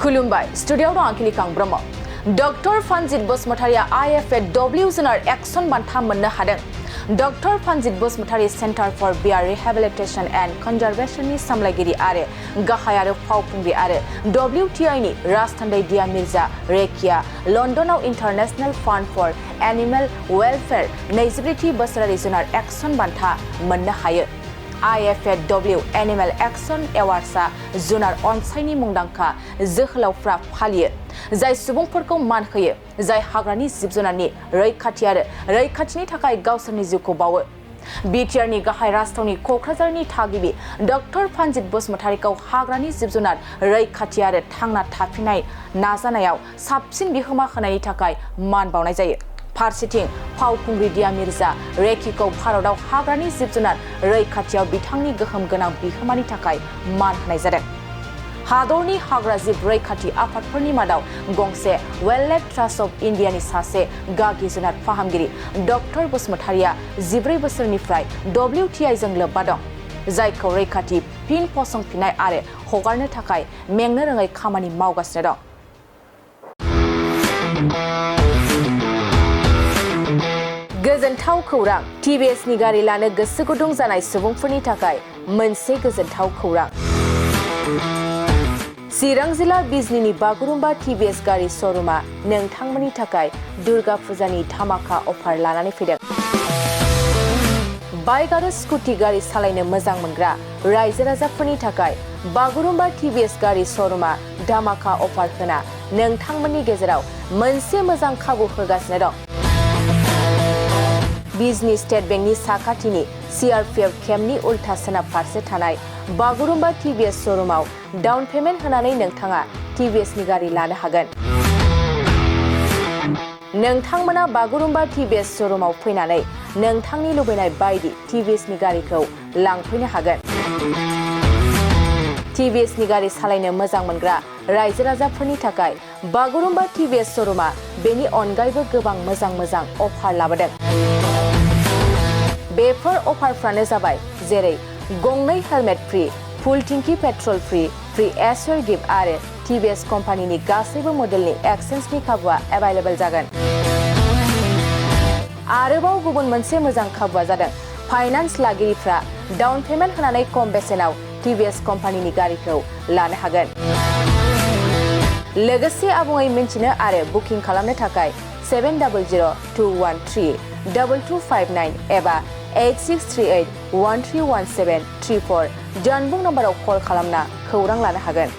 खुलुमबाय स्टुडियोआव दं आंखिलि कां ब्रह्म डक्टर फानजित बसुमतारिया IFAW जुनार एक्सन बान्था मोननो हादों doctor Phanjit Basumatary centre for bear rehabilitation and कनजारभेशननि सामलायगिरि आरो गाहाय आरो फावखुंग्रि आरो WTI नि राजथान्दै दिया मिर्जा रेकिया लन्डनाव international fund for animal welfare 23थि बोसोरारि जुनार एक्सन बान्था मोननो हायो IFAW एनिमेल एक्सन एवार्ड्सआ जुनार अनसायनि मुंदांखा जोहोलावफ्रा फालियो जाय सुबुंफोरखौ मान होयो जाय हाग्रानि जिब-जुनारनि रैखाथि आरो रैखाथिनि थाखाय गावसोरनि जिउखौ बावो बिटिआरनि गाहाय राजथावनि क'क्राझारनि थागिबि डक्टर फानजित बसुमतारिखौ हाग्रानि जिब-जुनार रैखाथि आरो थांना थाफिननाय नाजानायाव साबसिन बिहोमा होनायनि थाखाय मान बावनाय जायो फारसेथिं फावखुंग्रि दिया मिर्जा रेकिखौ भारतआव हाग्रानि जिब-जुनार रैखाथियाव बिथांनि गोहोम गोनां बिहोमानि थाखाय मान होनाय जादों हादरनि हाग्रा जिब रैखाथि आफादफोरनि मादाव गंसे वाइल्डलाइफ ट्रास्ट अफ इन्डियानि सासे गागि जुनार फाहामगिरि डक्टर बसुमतारिया 14 बोसोरनिफ्राय WTI जों लोब्बा दं जायखौ रैखाथि फिन फसंफिननाय आरो हगारनो थाखाय मेंनो रोङै खामानि मावगासिनो दं गोजोनथाव खौरां TVS नि गारि लानो गोसो गुदुं जानाय सुबुंफोरनि थाखाय मोनसे गोजोनथाव खौरां चिरां जिल्ला बिजनीनि बागुरुम्बा TVS गारि श'रुमा नोंथांमोननि थाखाय दुर्गा फुजानि धामाका अफार लानानै फैदों बाइक आरो स्कुटि गारि सालायनो मोजां मोनग्रा रायजो राजाफोरनि थाखाय बागुरुम्बा TVS गारि श'रुमा धामाका अफार होना नोंथांमोननि गेजेराव मोनसे मोजां खाबु होगासिनो दं बिजनी स्टेट बेंकनि साखाथिनि CRPF केम्पनि उल्था सोनाब फारसे थानाय बागुरुम्बा TVS श'रुमाव डाउन पेमेन्ट होनानै नोंथाङा TVS नि गारि लानो हागोन नोंथांमोना बागुरुम्बा TVS श'रुमाव फैनानै नोंथांनि लुबैनाय बायदि TVS नि गारिखौ लांफैनो हागोन TVS नि गारि सालायनो मोजां मोनग्रा रायजो राजाफोरनि थाखाय बागुरुम्बा TVS श'रुमा बेनि अनगायैबो गोबां मोजां अफार लाबोदों बेफोर अफारफ्रानो जाबाय जेरै गंनै हेलमेट फ्रि फुल टिंकी पेट्रल फ्रि एसर गिफ्ट आरो TVS कम्पानिनि गासैबो मडेलनि एक्सचेन्जनि खाबुआ एभेलेबल जागोन आरोबाव गुबुन मोनसे मोजां खाबुआ जादों फाइनान्स लागिरिफ्रा डाउन पेमेन्ट होनानै खम बेसेनाव TVS कम्पानिनि गारिखौ लानो हागोन लोगोसे आबुङै मिन्थिनो आरो बुकिं खालामनो थाखाय 7002132259 एबा 8638131734 जानबुं नम्बराव कल खालामना खौरां लानो हागोन